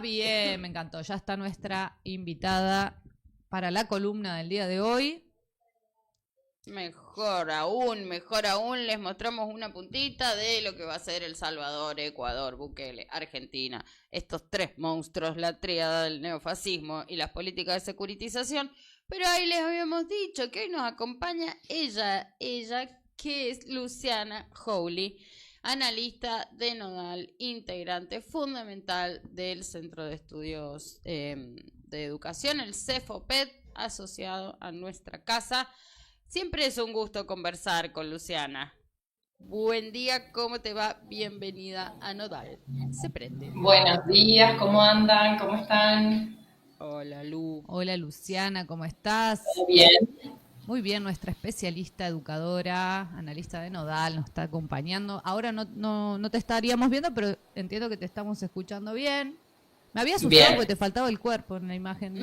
bien, me encantó. Ya está nuestra invitada para la columna del día de hoy. Mejor aún, les mostramos una puntita de lo que va a ser El Salvador, Ecuador, Bukele, Argentina. Estos tres monstruos, la tríada del neofascismo y las políticas de securitización. Pero ahí les habíamos dicho que hoy nos acompaña ella que es Luciana Howley, analista de Nodal, integrante fundamental del Centro de Estudios de Educación, el CEFOPED, asociado a nuestra casa. Siempre es un gusto conversar con Luciana. Buen día, ¿cómo te va? Bienvenida a Nodal. Se prende. Buenos días, ¿cómo andan? ¿Cómo están? Hola, Lu. Hola, Luciana, ¿cómo estás? ¿Todo bien? Muy bien, nuestra especialista educadora, analista de Nodal, nos está acompañando. Ahora no te estaríamos viendo, pero entiendo que te estamos escuchando bien. Me había asustado porque te faltaba el cuerpo en la imagen.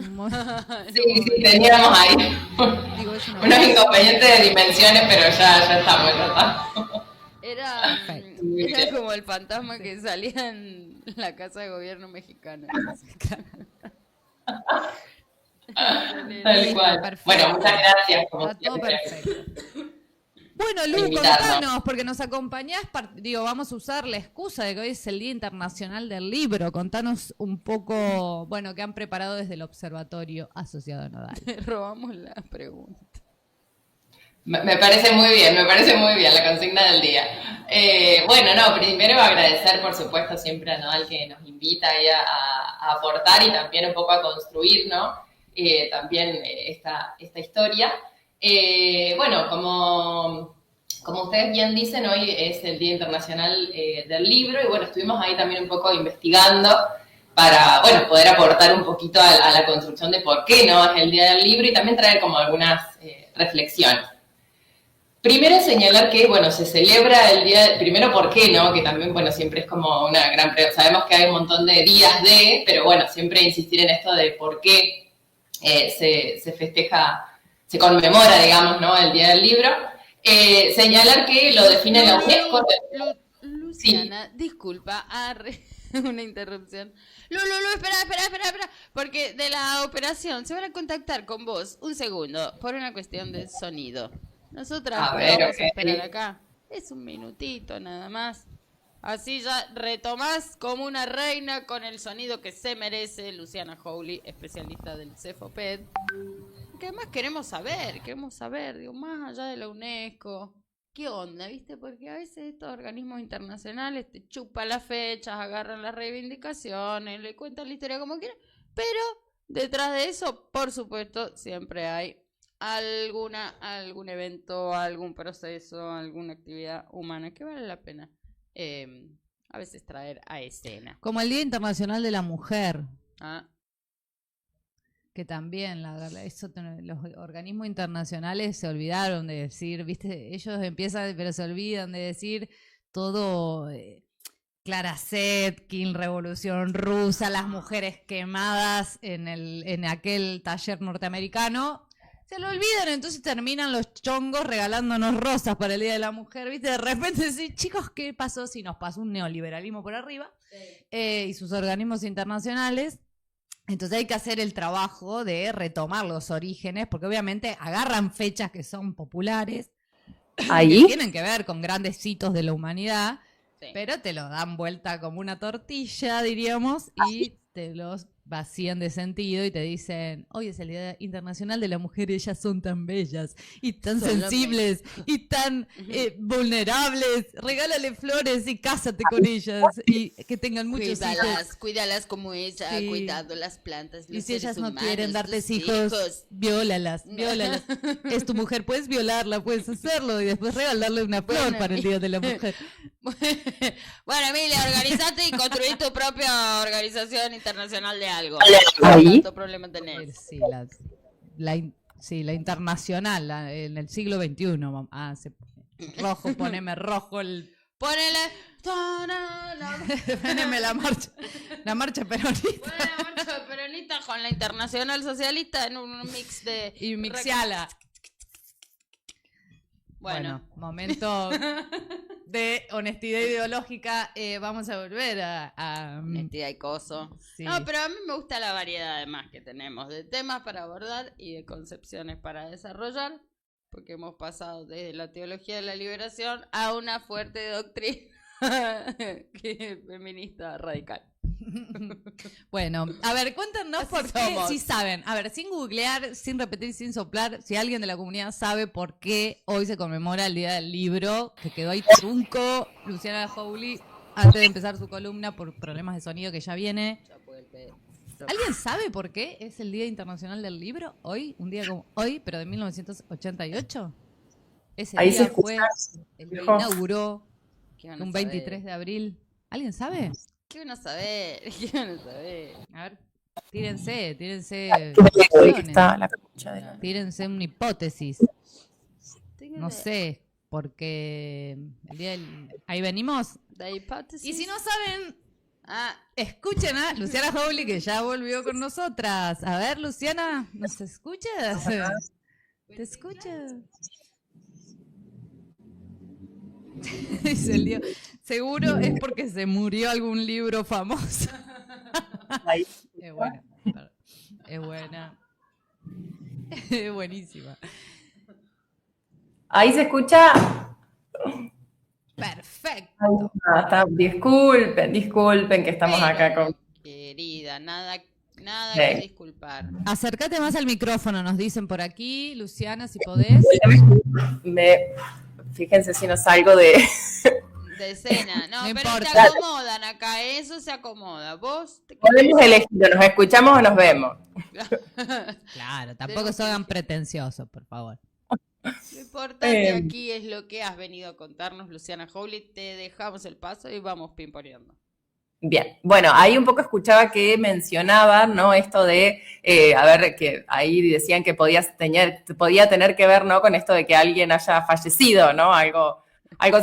Sí, teníamos ahí unos inconvenientes de dimensiones, pero ya está muy tratado. Era como el fantasma que salía en la Casa de Gobierno mexicana. Tal cual. Perfecto. Bueno, muchas gracias. Está todo perfecto. Bueno, Lu, contanos, porque nos acompañás, vamos a usar la excusa de que hoy es el Día Internacional del Libro. Contanos un poco, qué han preparado desde el Observatorio Asociado a Nodal. Robamos la pregunta. Me parece muy bien la consigna del día. Primero agradecer, por supuesto, siempre a Nodal que nos invita ahí a aportar y también un poco a construir, ¿no? También esta historia. Como ustedes bien dicen, hoy es el Día Internacional del Libro y estuvimos ahí también un poco investigando para, poder aportar un poquito a la construcción de por qué no es el Día del Libro y también traer como algunas reflexiones. Primero señalar que, se celebra el día, primero por qué, ¿no? Que también, siempre es como una gran pregunta. Sabemos que hay un montón de días pero siempre insistir en esto de por qué se festeja, se conmemora, digamos, ¿no? El Día del Libro. Señalar que lo define la UNESCO. Luciana, sí. Disculpa, una interrupción. Espera, porque de la operación se van a contactar con vos, un segundo, por una cuestión de sonido. Nosotras vamos a esperar acá. Es un minutito nada más. Así ya retomás como una reina con el sonido que se merece Luciana Howley, especialista del CEFOPED. Que además queremos saber, más allá de la UNESCO. ¿Qué onda, viste? Porque a veces estos organismos internacionales te chupan las fechas, agarran las reivindicaciones, le cuentan la historia como quieran, pero detrás de eso, por supuesto, siempre hay algún evento, algún proceso, alguna actividad humana que vale la pena a veces traer a escena. Como el Día Internacional de la Mujer. Que también los organismos internacionales se olvidaron de decir, viste, ellos empiezan, pero se olvidan de decir todo, Clara Zetkin, Revolución Rusa, las mujeres quemadas en aquel taller norteamericano. Se lo olvidan, entonces terminan los chongos regalándonos rosas para el Día de la Mujer, ¿viste? De repente decís, chicos, ¿qué pasó? Si nos pasó un neoliberalismo por arriba, y sus organismos internacionales. Entonces hay que hacer el trabajo de retomar los orígenes, porque obviamente agarran fechas que son populares, que tienen que ver con grandes hitos de la humanidad, pero te lo dan vuelta como una tortilla, diríamos, y te los vacían de sentido y te dicen, hoy es el Día Internacional de la Mujer y ellas son tan bellas y tan sensibles y tan vulnerables, regálale flores y cásate con ellas y que tengan muchos hijos. Cuídalas como ella ha cuidado las plantas, los y si ellas no humanos, quieren darte hijos, viólalas. Es tu mujer, puedes violarla, puedes hacerlo y después regalarle una flor para el Día de la Mujer. Bueno, Emilia, organizate y construí tu propia organización internacional de algo. ¿Tanto problema tenés? Sí, la internacional, en el siglo XXI. Rojo, poneme rojo el... Ponele... Poneme la marcha peronista. Ponele la marcha peronista con la internacional socialista en un mix de... Y mixiala. Bueno, momento de honestidad ideológica, vamos a volver a Honestidad y coso. sí. No, pero a mí me gusta la variedad además que tenemos de temas para abordar y de concepciones para desarrollar, porque hemos pasado desde la teología de la liberación a una fuerte doctrina feminista radical. Bueno, a ver, cuéntanos Así por qué, somos. si saben, a ver, sin googlear, sin repetir, sin soplar, si alguien de la comunidad sabe por qué hoy se conmemora el Día del Libro, que quedó ahí trunco, Luciana Howley, antes de empezar su columna por problemas de sonido que ya viene. Ya fue el pedo. ¿Alguien sabe por qué es el Día Internacional del Libro hoy? Un día como hoy, pero de 1988. Ese Ahí día se fue escucha. el que inauguró ¿Qué van a un saber? 23 de abril. ¿Alguien sabe? ¿Qué van a saber? ¿Qué van a saber? A ver, tírense ¿De qué opciones. está la capucha de la- Tírense una hipótesis. Tengo No sé, porque el día ahí venimos. la hipótesis. Y si no saben, Ah, escuchen a Luciana Howley, que ya volvió con nosotras. A ver, Luciana, ¿nos escuchas? ¿Te escuchas? Dice el Dios. Seguro es porque se murió algún libro famoso. Ahí. Es buena. Es buena. Es buenísima. Ahí se escucha. Perfecto. Disculpen que estamos acá con... querida, nada Sí. que disculpar. Acércate más al micrófono, nos dicen por aquí. Luciana, si podés. Fíjense si no salgo de... De escena. No, No pero importa. te acomodan acá, eso se acomoda. Vos te Podemos elegir, nos escuchamos o nos vemos. Claro, tampoco Tenemos se hagan que- pretenciosos, por favor. Lo importante Eh. aquí es lo que has venido a contarnos, Luciana Howley. Te dejamos el paso y vamos pimponeando. Bien, bueno, ahí un poco escuchaba que mencionaban, ¿no? Esto de, a ver, que ahí decían que podía tener que ver, ¿no? Con esto de que alguien haya fallecido, ¿no? Algo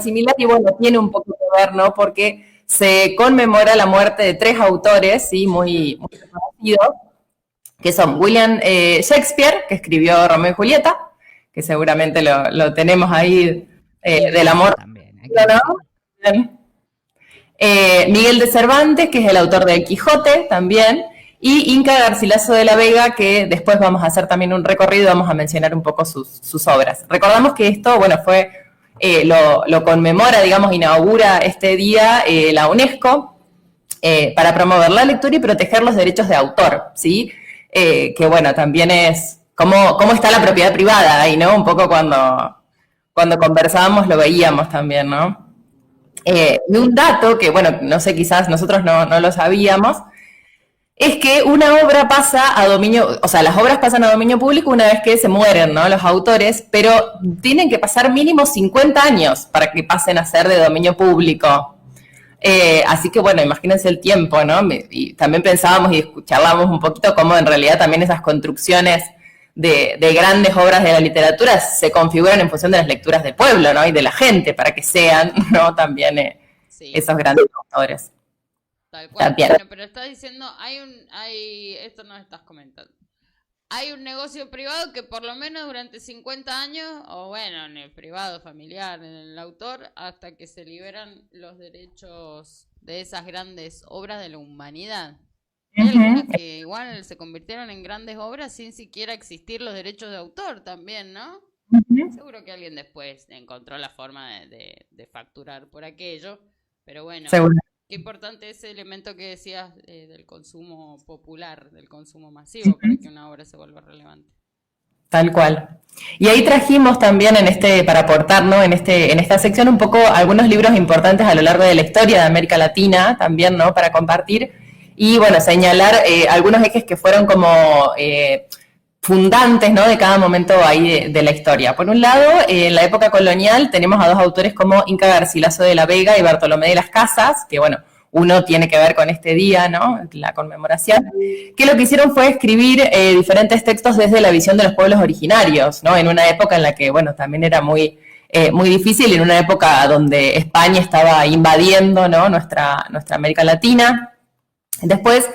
similar, y bueno, tiene un poco que ver, ¿no? Porque se conmemora la muerte de 3 autores, ¿sí? Muy conocidos, que son William Shakespeare, que escribió Romeo y Julieta, que seguramente lo tenemos ahí, del amor, También. ¿no? Bien. Miguel de Cervantes, que es el autor de El Quijote también, y Inca Garcilaso de la Vega, que después vamos a hacer también un recorrido y vamos a mencionar un poco sus obras. Recordamos que esto, bueno, lo conmemora, digamos, inaugura este día la UNESCO para promover la lectura y proteger los derechos de autor, ¿sí? Que bueno, también es cómo está la propiedad privada ahí, ¿no? Un poco cuando conversábamos lo veíamos también, ¿no? Y un dato que, bueno, no sé, quizás nosotros no lo sabíamos, es que una obra pasa a dominio, o sea, las obras pasan a dominio público una vez que se mueren, ¿no? Los autores, pero tienen que pasar mínimo 50 años para que pasen a ser de dominio público. Así que, bueno, imagínense el tiempo, ¿no? Y también pensábamos y charlábamos un poquito cómo en realidad también esas construcciones de grandes obras de la literatura se configuran en función de las lecturas del pueblo, ¿no? Y de la gente, para que sean, ¿no? También Sí, esos grandes autores. tal cual. también. Bueno, pero estás diciendo, esto no estás comentando. Hay un negocio privado que por lo menos durante 50 años, o bueno, en el privado, familiar, en el autor, hasta que se liberan los derechos de esas grandes obras de la humanidad. Hay algunas que igual se convirtieron en grandes obras sin siquiera existir los derechos de autor también, ¿no? Seguro que alguien después encontró la forma de facturar por aquello, pero bueno, Seguro. qué importante ese elemento que decías del consumo popular, del consumo masivo, para que una obra se vuelva relevante. Tal cual. Y ahí trajimos también para aportar, ¿no? En esta sección un poco algunos libros importantes a lo largo de la historia de América Latina también, ¿no? Para compartir. Y bueno, señalar algunos ejes que fueron como fundantes, ¿no? De cada momento ahí de la historia. Por un lado, en la época colonial tenemos a 2 autores como Inca Garcilaso de la Vega y Bartolomé de las Casas, que bueno, uno tiene que ver con este día, ¿no? La conmemoración, que lo que hicieron fue escribir diferentes textos desde la visión de los pueblos originarios, ¿no? En una época en la que, bueno, también era muy difícil, en una época donde España estaba invadiendo, ¿no? Nuestra América Latina. Después,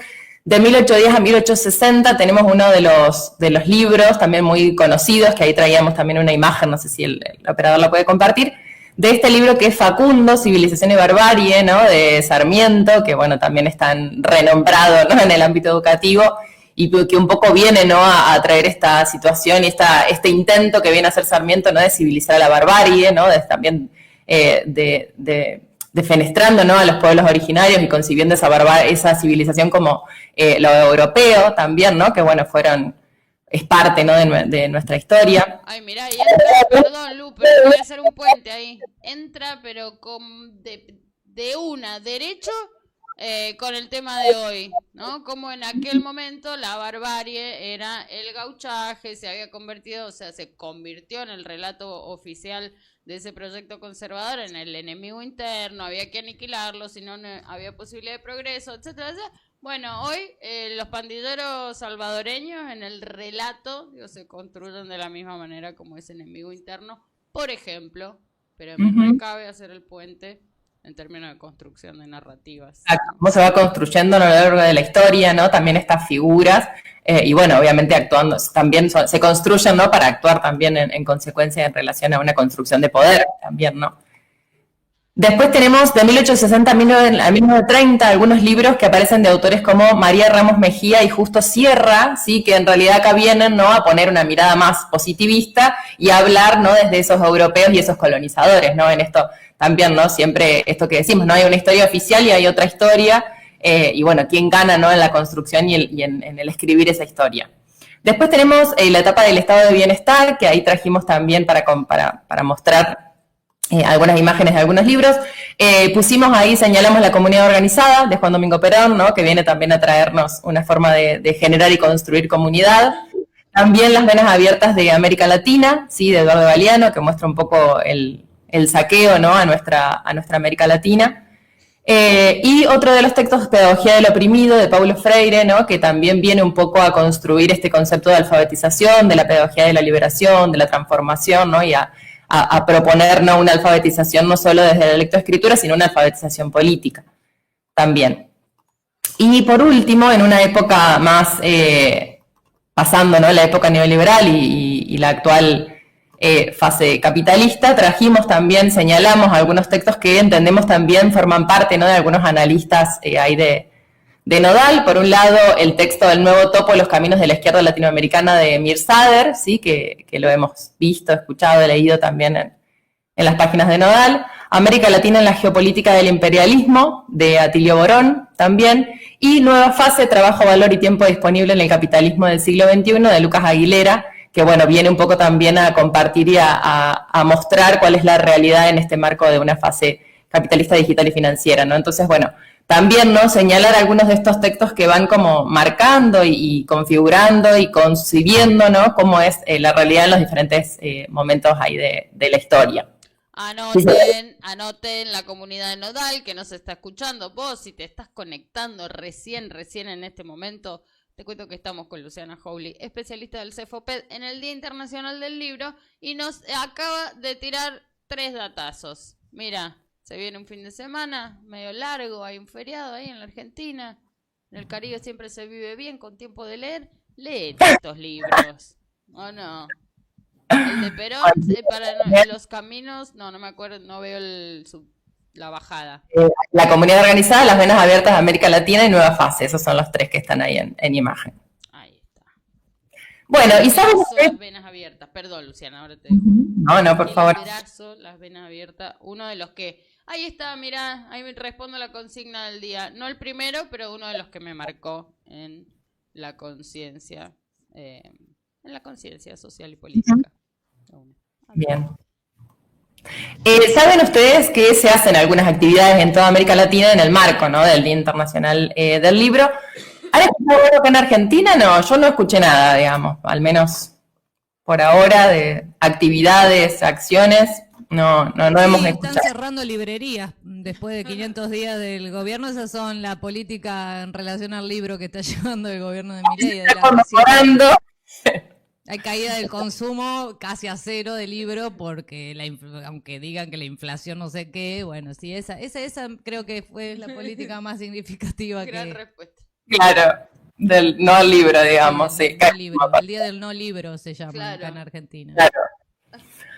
de 1810 a 1860, tenemos uno de los libros también muy conocidos, que ahí traíamos también una imagen, no sé si el operador la puede compartir, de este libro que es Facundo, Civilización y Barbarie, ¿no? De Sarmiento, que bueno, también es tan renombrado, ¿no? En el ámbito educativo, y que un poco viene, ¿no? a traer esta situación y este intento que viene a hacer Sarmiento, ¿no? De civilizar a la barbarie, ¿no? También defenestrando, ¿no? A los pueblos originarios y concibiendo esa civilización como lo europeo también, ¿no? Que bueno, es parte, ¿no? de nuestra historia. Ay, mirá, y entra, perdón, Lu, pero voy a hacer un puente ahí. Entra, pero de una, derecho, con el tema de hoy, ¿no? Como en aquel momento la barbarie era el gauchaje, se convirtió en el relato oficial de ese proyecto conservador, en el enemigo interno, había que aniquilarlo, si no había posibilidad de progreso, etcétera, etcétera. Bueno, hoy los pandilleros salvadoreños en el relato se construyen de la misma manera como ese enemigo interno, por ejemplo, pero me cabe hacer el puente en términos de construcción de narrativas. Cómo se va construyendo a lo largo de la historia, ¿no? También estas figuras, y bueno, obviamente actuando, también se construyen, ¿no? Para actuar también en consecuencia en relación a una construcción de poder también, ¿no? Después tenemos de 1860 a 1930 algunos libros que aparecen de autores como María Ramos Mejía y Justo Sierra, ¿sí? Que en realidad acá vienen, ¿no? A poner una mirada más positivista y a hablar, ¿no? Desde esos europeos y esos colonizadores, ¿no? En esto también, ¿no? Siempre esto que decimos, ¿no? Hay una historia oficial y hay otra historia, y bueno, quién gana, ¿no? En la construcción y en el escribir esa historia. Después tenemos la etapa del estado de bienestar, que ahí trajimos también para mostrar algunas imágenes de algunos libros. Pusimos ahí, señalamos la comunidad organizada de Juan Domingo Perón, ¿no? Que viene también a traernos una forma de generar y construir comunidad. También las venas abiertas de América Latina, ¿sí? De Eduardo Galeano, que muestra un poco el saqueo, ¿no? a nuestra América Latina. Y otro de los textos, Pedagogía del Oprimido, de Paulo Freire, ¿no? Que también viene un poco a construir este concepto de alfabetización, de la pedagogía de la liberación, de la transformación, ¿no? Y a proponer, ¿no? Una alfabetización no solo desde la lectoescritura, sino una alfabetización política también. Y por último, en una época más, pasando, ¿no? La época neoliberal y la actual fase capitalista, señalamos algunos textos que entendemos también forman parte, ¿no? De algunos analistas ahí de Nodal. Por un lado, el texto del Nuevo Topo, Los Caminos de la Izquierda Latinoamericana, de Mir Sader, ¿sí? Que lo hemos visto, escuchado, leído también en las páginas de Nodal. América Latina en la Geopolítica del Imperialismo, de Atilio Borón, también. Y Nueva Fase, Trabajo, Valor y Tiempo Disponible en el Capitalismo del Siglo XXI, de Lucas Aguilera, que bueno, viene un poco también a compartir y a mostrar cuál es la realidad en este marco de una fase capitalista, digital y financiera, ¿no? Entonces, bueno, también, ¿no? Señalar algunos de estos textos que van como marcando y configurando y concibiendo, ¿no? Cómo es la realidad en los diferentes momentos ahí de la historia. Anoten la comunidad de Nodal que nos está escuchando. Vos, si te estás conectando recién en este momento, te cuento que estamos con Luciana Howley, especialista del CEFOPED, en el Día Internacional del Libro, y nos acaba de tirar 3 datazos. Mira, se viene un fin de semana medio largo, hay un feriado ahí en la Argentina, en el Caribe siempre se vive bien, con tiempo de leer. Léete estos libros, ¿o no? El de Perón, para los caminos, no me acuerdo, no veo la bajada. La comunidad organizada, las venas abiertas de América Latina y Nueva Fase, esos son los 3 que están ahí en imagen. Ahí está. Bueno, y ¿sabes? Las venas abiertas, perdón Luciana, ahora te dejo. No, por favor. Las venas abiertas, uno de los que... Ahí está, mirá, ahí me respondo la consigna del día. No el primero, pero uno de los que me marcó en la conciencia social y política. Bien. ¿Saben ustedes que se hacen algunas actividades en toda América Latina en el marco, ¿no? Del Día Internacional del Libro? ¿Han escuchado algo acá en Argentina? No, yo no escuché nada, digamos, al menos por ahora, de actividades, acciones. No hemos escuchado. Están cerrando librerías después de 500 días del gobierno. Esas son la política en relación al libro que está llevando el gobierno de Milei. Hay caída del consumo casi a 0 de libro porque aunque digan que la inflación no sé qué, bueno, sí, esa creo que fue la política más significativa. Gran respuesta. Claro, del no libro, digamos, sí. No libro, el día del no libro se llama acá en Argentina. Claro.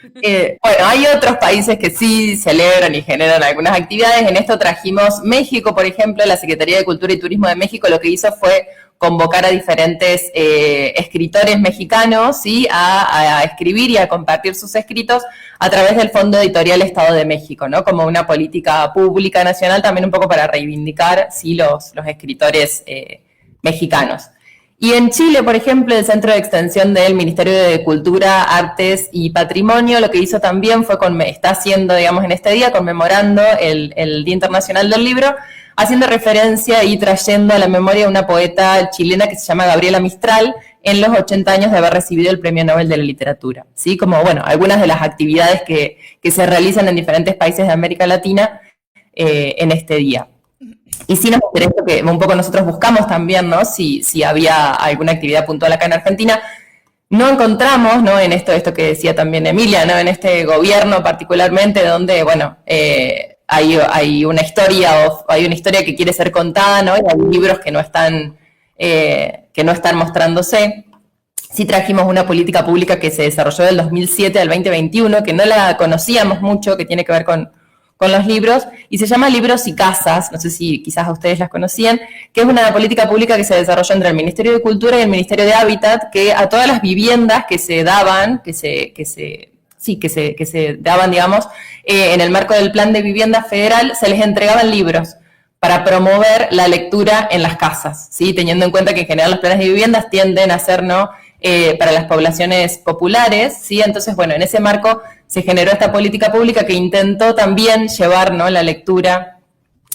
Bueno, hay otros países que sí celebran y generan algunas actividades. En esto trajimos México, por ejemplo. La Secretaría de Cultura y Turismo de México lo que hizo fue convocar a diferentes escritores mexicanos, ¿sí? a escribir y a compartir sus escritos a través del Fondo Editorial Estado de México, ¿no? Como una política pública nacional, también un poco para reivindicar, ¿sí? los escritores mexicanos. Y en Chile, por ejemplo, el Centro de Extensión del Ministerio de Cultura, Artes y Patrimonio lo que hizo también fue, está haciendo, digamos, en este día, conmemorando el Día Internacional del Libro, haciendo referencia y trayendo a la memoria una poeta chilena que se llama Gabriela Mistral, en los 80 años de haber recibido el Premio Nobel de la Literatura. ¿Sí? Como, bueno, algunas de las actividades que se realizan en diferentes países de América Latina en este día. Y sí nos interesa que un poco nosotros buscamos también, ¿no? Si había alguna actividad puntual acá en Argentina. No encontramos, ¿no? En esto que decía también Emilia, ¿no? En este gobierno particularmente donde, bueno, hay una historia que quiere ser contada, ¿no? Y hay libros que no están mostrándose. Sí trajimos una política pública que se desarrolló del 2007 al 2021, que no la conocíamos mucho, que tiene que ver con los libros, y se llama Libros y Casas, no sé si quizás a ustedes las conocían, que es una política pública que se desarrolló entre el Ministerio de Cultura y el Ministerio de Hábitat, que a todas las viviendas que se daban, digamos, en el marco del Plan de Vivienda Federal, se les entregaban libros para promover la lectura en las casas, ¿sí? Teniendo en cuenta que en general los planes de viviendas tienden a ser, ¿no? Para las poblaciones populares, ¿sí? Entonces, bueno, en ese marco se generó esta política pública que intentó también llevar, ¿no? La lectura,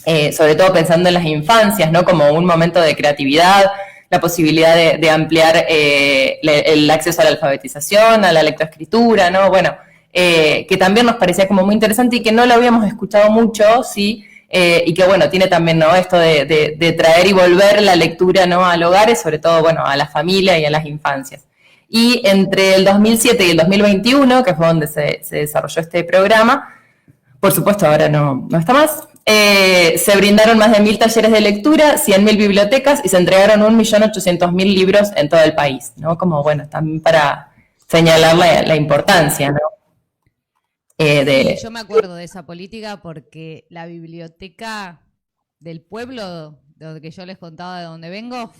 sobre todo pensando en las infancias, ¿no? Como un momento de creatividad, la posibilidad de ampliar el acceso a la alfabetización, a la lectoescritura, ¿no? Bueno, que también nos parecía como muy interesante y que no lo habíamos escuchado mucho, ¿sí? Y que, bueno, tiene también, ¿no? Esto de traer y volver la lectura, ¿no? Al hogar y sobre todo, bueno, a la familia y a las infancias. Y entre el 2007 y el 2021, que fue donde se desarrolló este programa, por supuesto ahora no está más, se brindaron más de 1.000 talleres de lectura, 100.000 bibliotecas y se entregaron 1.800.000 libros en todo el país, ¿no? Como, bueno, también para señalar la importancia, ¿no? Sí, yo me acuerdo de esa política porque la biblioteca del pueblo, de donde yo les contaba de donde vengo,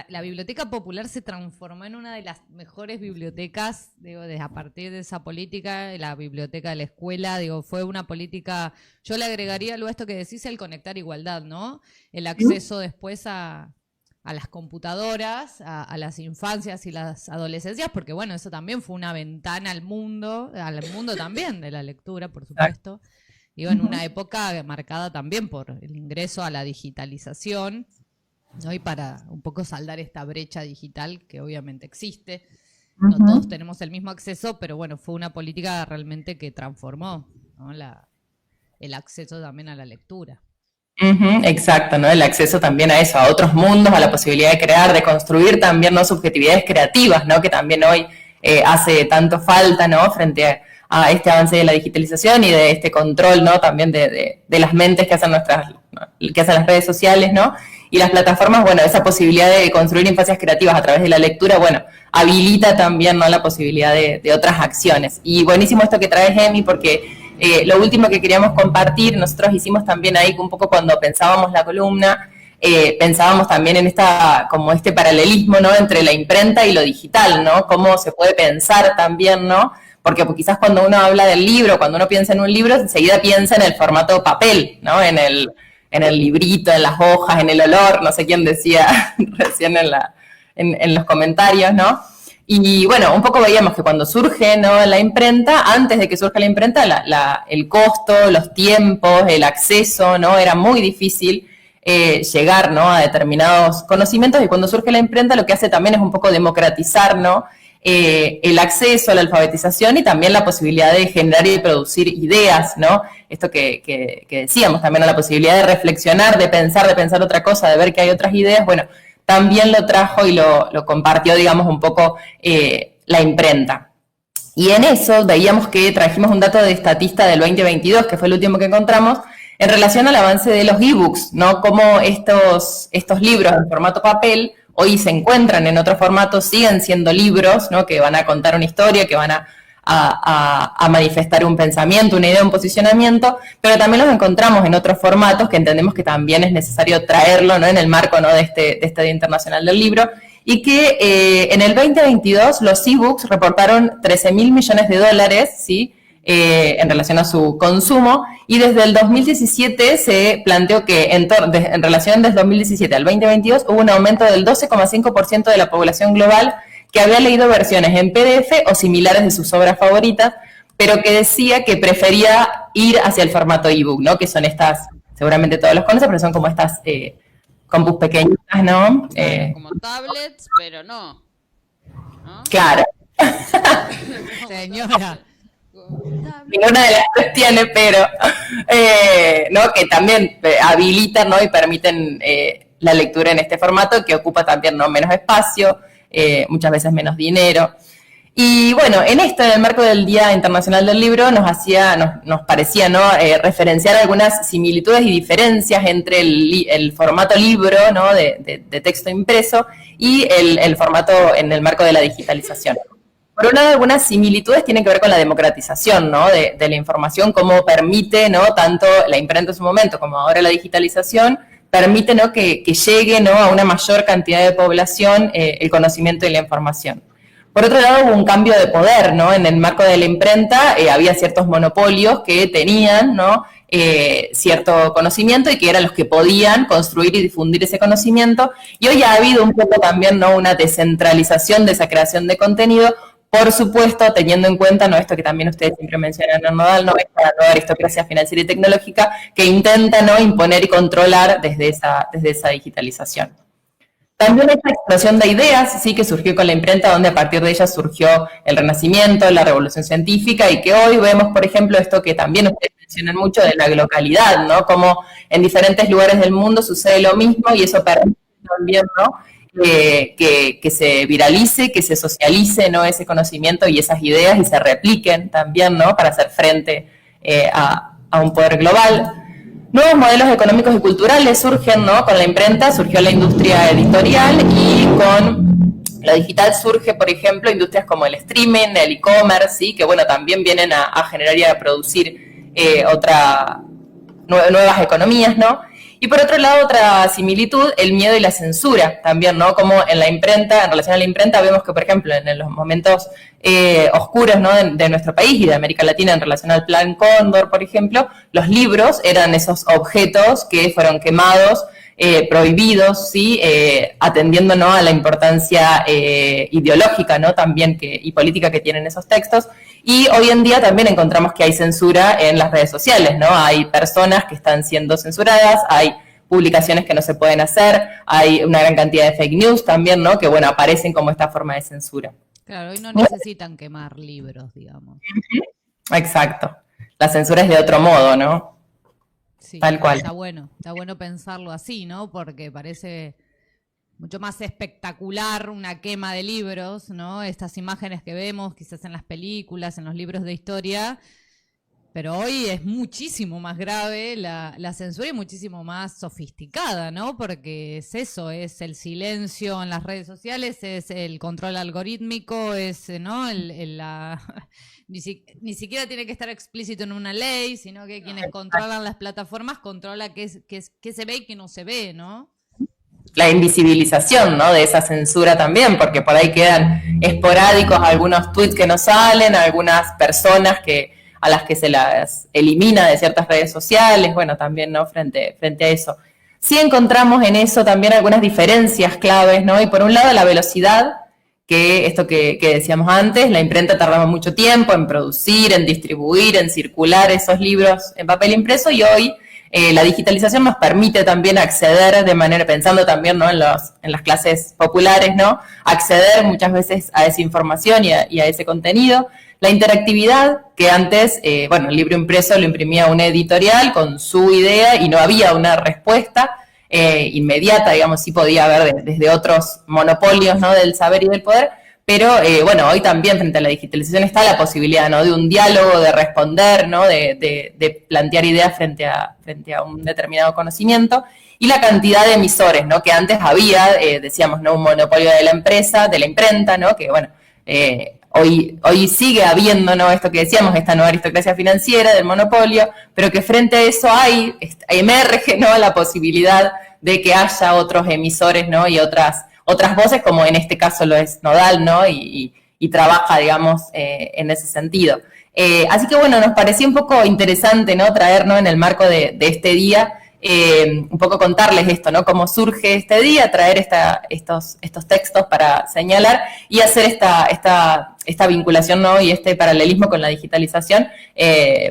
la biblioteca popular se transformó en una de las mejores bibliotecas, digo, a partir de esa política, la biblioteca de la escuela, digo, fue una política, yo le agregaría luego esto que decís, el conectar igualdad, ¿no? El acceso después a las computadoras, a las infancias y las adolescencias, porque bueno, eso también fue una ventana al mundo también de la lectura, por supuesto. Y bueno, una época marcada también por el ingreso a la digitalización, ¿no? Y para un poco saldar esta brecha digital que obviamente existe. No todos tenemos el mismo acceso, pero bueno, fue una política realmente que transformó, ¿no? el acceso también a la lectura. Exacto, ¿no? El acceso también a eso, a otros mundos, a la posibilidad de crear, de construir también, ¿no? Subjetividades creativas, ¿no? Que también hoy hace tanto falta, ¿no? Frente a este avance de la digitalización y de este control, ¿no? También de las mentes que hacen que hacen las redes sociales, ¿no? Y las plataformas, bueno, esa posibilidad de construir infancias creativas a través de la lectura, bueno, habilita también, ¿no? La posibilidad de otras acciones. Y buenísimo esto que traes, Emi, porque lo último que queríamos compartir, nosotros hicimos también ahí un poco cuando pensábamos la columna, pensábamos también en como este paralelismo, ¿no? Entre la imprenta y lo digital, ¿no? Cómo se puede pensar también, ¿no? Porque quizás cuando uno habla del libro, cuando uno piensa en un libro, enseguida piensa en el formato papel, ¿no? En el librito, en las hojas, en el olor, no sé quién decía recién en los comentarios, ¿no? Y bueno, un poco veíamos que cuando surge, ¿no? La imprenta, antes de que surja la imprenta, el costo, los tiempos, el acceso, ¿no? Era muy difícil llegar, ¿no? A determinados conocimientos, y cuando surge la imprenta lo que hace también es un poco democratizar, ¿no? El acceso a la alfabetización y también la posibilidad de generar y producir ideas, ¿no? Esto que decíamos también, la posibilidad de reflexionar, de pensar otra cosa, de ver que hay otras ideas, bueno, también lo trajo y lo compartió, digamos, un poco la imprenta. Y en eso veíamos que trajimos un dato de Statista del 2022, que fue el último que encontramos, en relación al avance de los ebooks, ¿no? Cómo estos libros en formato papel hoy se encuentran en otro formato, siguen siendo libros, ¿no? Que van a contar una historia, que van a a manifestar un pensamiento, una idea, un posicionamiento, pero también los encontramos en otros formatos que entendemos que también es necesario traerlo, ¿no?, en el marco, ¿no?, de este Día Internacional del Libro, y que en el 2022 los e-books reportaron $13.000 millones, ¿sí?, en relación a su consumo, y desde el 2017 se planteó que en relación desde 2017 al 2022 hubo un aumento del 12,5% de la población global que había leído versiones en PDF o similares de sus obras favoritas, pero que decía que prefería ir hacia el formato ebook, ¿no? Que son estas, seguramente todos los conocen, pero son como estas compus pequeñitas, ¿no? Como tablets, pero no. Claro. Señora. Ninguna de las tres tiene, pero ¿no?, que también habilitan, ¿no?, y permiten la lectura en este formato, que ocupa también, ¿no?, menos espacio, muchas veces menos dinero. Y bueno, en el marco del Día Internacional del Libro nos parecía, ¿no?, referenciar algunas similitudes y diferencias entre el formato libro, ¿no?, de texto impreso, y el formato en el marco de la digitalización. Por un lado, algunas similitudes tienen que ver con la democratización, ¿no?, de la información, cómo permite, ¿no?, tanto la imprenta en su momento como ahora la digitalización, permite, ¿no?, que llegue, ¿no?, a una mayor cantidad de población el conocimiento y la información. Por otro lado, hubo un cambio de poder, ¿no? En el marco de la imprenta había ciertos monopolios que tenían, ¿no?, cierto conocimiento, y que eran los que podían construir y difundir ese conocimiento, y hoy ha habido un poco también, ¿no?, una descentralización de esa creación de contenido, por supuesto, teniendo en cuenta, ¿no?, esto que también ustedes siempre mencionan en Nodal, ¿no?, esta nueva aristocracia financiera y tecnológica que intenta, ¿no?, imponer y controlar desde esa digitalización. También esta explosión de ideas, sí, que surgió con la imprenta, donde a partir de ella surgió el Renacimiento, la Revolución Científica, y que hoy vemos, por ejemplo, esto que también ustedes mencionan mucho de la localidad, ¿no?, como en diferentes lugares del mundo sucede lo mismo, y eso permite también, ¿no?, que se viralice, que se socialice, ¿no?, ese conocimiento y esas ideas, y se repliquen también, ¿no?, para hacer frente a un poder global. Nuevos modelos económicos y culturales surgen, ¿no?, con la imprenta, surgió la industria editorial, y con lo digital surge, por ejemplo, industrias como el streaming, el e-commerce, ¿sí?, que bueno, también vienen a generar y a producir nuevas economías, ¿no? Y por otro lado, otra similitud, el miedo y la censura también, ¿no? Como en la imprenta, en relación a la imprenta, vemos que, por ejemplo, en los momentos oscuros, ¿no?, de nuestro país y de América Latina, en relación al Plan Cóndor, por ejemplo, los libros eran esos objetos que fueron quemados, prohibidos, ¿sí?, atendiendo, ¿no?, a la importancia ideológica, ¿no?, también y política que tienen esos textos. Y hoy en día también encontramos que hay censura en las redes sociales, ¿no? Hay personas que están siendo censuradas, hay publicaciones que no se pueden hacer, hay una gran cantidad de fake news también, ¿no?, que bueno, aparecen como esta forma de censura. Claro, hoy no necesitan quemar libros, digamos. Exacto. La censura es de otro modo, ¿no? Sí, tal cual. Está bueno pensarlo así, ¿no? Porque parece mucho más espectacular una quema de libros, ¿no? Estas imágenes que vemos quizás en las películas, en los libros de historia, pero hoy es muchísimo más grave la censura y muchísimo más sofisticada, ¿no? Porque es eso, es el silencio en las redes sociales, es el control algorítmico, es, ¿no?, ni siquiera tiene que estar explícito en una ley, sino que quienes controlan las plataformas controlan qué se ve y qué no se ve, ¿no? La invisibilización, ¿no?, de esa censura también, porque por ahí quedan esporádicos algunos tweets que no salen, algunas personas a las que se las elimina de ciertas redes sociales, bueno, también, ¿no?, frente a eso. Sí encontramos en eso también algunas diferencias claves, ¿no? Y por un lado la velocidad, que esto que decíamos antes, la imprenta tardaba mucho tiempo en producir, en distribuir, en circular esos libros en papel impreso, y hoy la digitalización nos permite también acceder de manera, pensando también, ¿no?, en las clases populares, ¿no?, acceder muchas veces a esa información y a ese contenido. La interactividad, que antes, el libro impreso lo imprimía una editorial con su idea y no había una respuesta inmediata, digamos, sí podía haber desde otros monopolios, ¿no?, del saber y del poder, pero hoy también frente a la digitalización está la posibilidad, ¿no?, de un diálogo, de responder, ¿no?, de plantear ideas frente a un determinado conocimiento, y la cantidad de emisores, ¿no?, que antes había, decíamos, ¿no?, un monopolio de la empresa, de la imprenta, ¿no?, que hoy sigue habiendo, ¿no? Esto que decíamos, esta nueva aristocracia financiera del monopolio, pero que frente a eso emerge, ¿no? La posibilidad de que haya otros emisores, ¿no? Y otras voces, como en este caso lo es Nodal, ¿no? Y trabaja, digamos, en ese sentido. Así que bueno, nos parecía un poco interesante, ¿no? Traer, ¿no? En el marco de este día, un poco contarles esto, ¿no? Cómo surge este día, traer estos textos para señalar y hacer esta vinculación, ¿no? Y este paralelismo con la digitalización,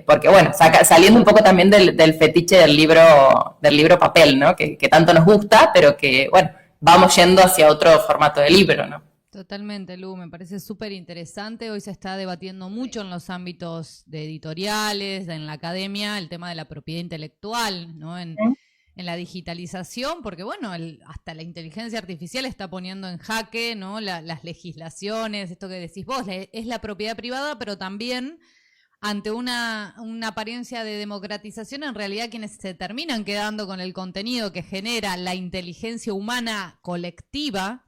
porque bueno, saliendo un poco también del fetiche del libro papel, ¿no? Que tanto nos gusta, pero que bueno, vamos yendo hacia otro formato de libro, ¿no? Totalmente, Lu, me parece súper interesante. Hoy se está debatiendo mucho en los ámbitos de editoriales, en la academia, el tema de la propiedad intelectual, ¿no? En la digitalización, porque bueno, hasta la inteligencia artificial está poniendo en jaque, ¿no? Las legislaciones, esto que decís vos, es la propiedad privada, pero también ante una apariencia de democratización, en realidad quienes se terminan quedando con el contenido que genera la inteligencia humana colectiva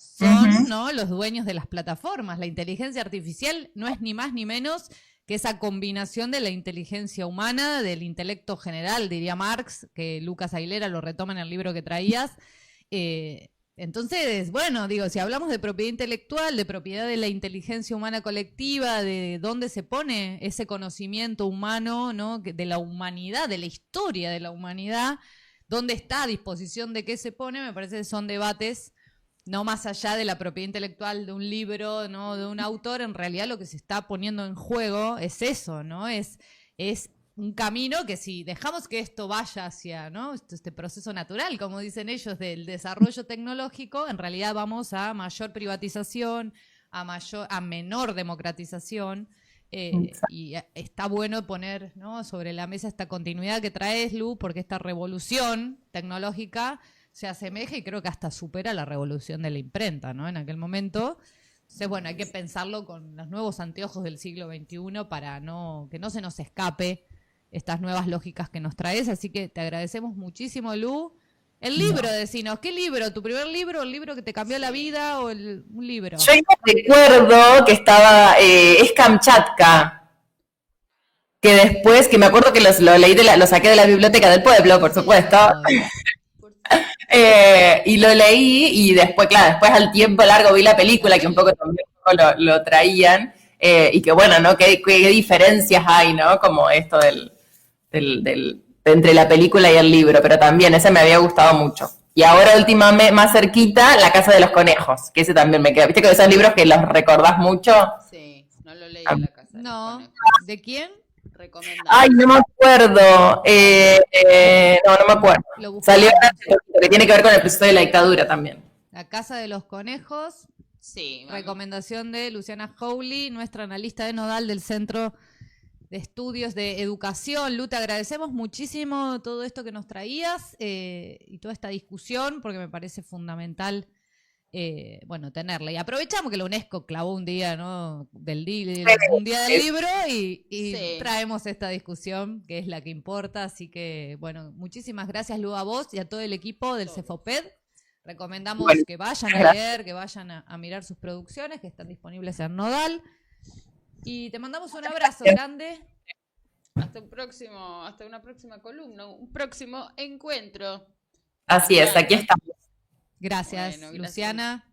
son, ¿no? Los dueños de las plataformas. La inteligencia artificial no es ni más ni menos que esa combinación de la inteligencia humana, del intelecto general, diría Marx, que Lucas Aguilera lo retoma en el libro que traías. Entonces, bueno, digo, si hablamos de propiedad intelectual, de propiedad de la inteligencia humana colectiva, de dónde se pone ese conocimiento humano, ¿no? De la humanidad, de la historia de la humanidad, dónde está a disposición de qué se pone, me parece que son debates no más allá de la propiedad intelectual de un libro, ¿no? De un autor. En realidad lo que se está poniendo en juego es eso, ¿no? Es un camino que si dejamos que esto vaya hacia, ¿no? Este proceso natural, como dicen ellos, del desarrollo tecnológico, en realidad vamos a mayor privatización, a menor democratización. Y está bueno poner, ¿no? Sobre la mesa esta continuidad que traes, Lu, porque esta revolución tecnológica se asemeja y creo que hasta supera la revolución de la imprenta, ¿no? En aquel momento. Entonces, bueno, hay que pensarlo con los nuevos anteojos del siglo XXI para que no se nos escape estas nuevas lógicas que nos traes. Así que te agradecemos muchísimo, Lu. El libro, decinos, ¿qué libro? ¿Tu primer libro? ¿El libro que te cambió la vida? ¿O un libro? Yo recuerdo que estaba, es Kamchatka, que después, que me acuerdo que lo leí, lo saqué de la biblioteca del pueblo, por supuesto. Y lo leí y después, claro, después al tiempo largo vi la película que un poco también lo traían, y que bueno, ¿no? ¿Qué diferencias hay, ¿no? Como esto entre la película y el libro, pero también ese me había gustado mucho. Y ahora últimamente, más cerquita, La Casa de los Conejos, que ese también me queda. ¿Viste que esos libros que los recordás mucho? Sí, no lo leí en La Casa de los Conejos. ¿De quién? Recomendado. Ay, no me acuerdo. No me acuerdo. Salió que tiene que ver con el proceso de la dictadura también. La Casa de los Conejos. Sí. Recomendación de Luciana Howley, nuestra analista de Nodal del Centro de Estudios de Educación. Lu, te agradecemos muchísimo todo esto que nos traías y toda esta discusión, porque me parece fundamental tenerla. Y aprovechamos que la UNESCO clavó un día, ¿no? Un día del libro y sí, traemos esta discusión que es la que importa. Así que, bueno, muchísimas gracias, Lu, a vos y a todo el equipo del CEFOPED. Recomendamos que vayan a leer, que vayan a mirar sus producciones que están disponibles en Nodal. Y te mandamos un abrazo grande. Hasta una próxima columna, un próximo encuentro. Así es, aquí estamos. Gracias, Luciana.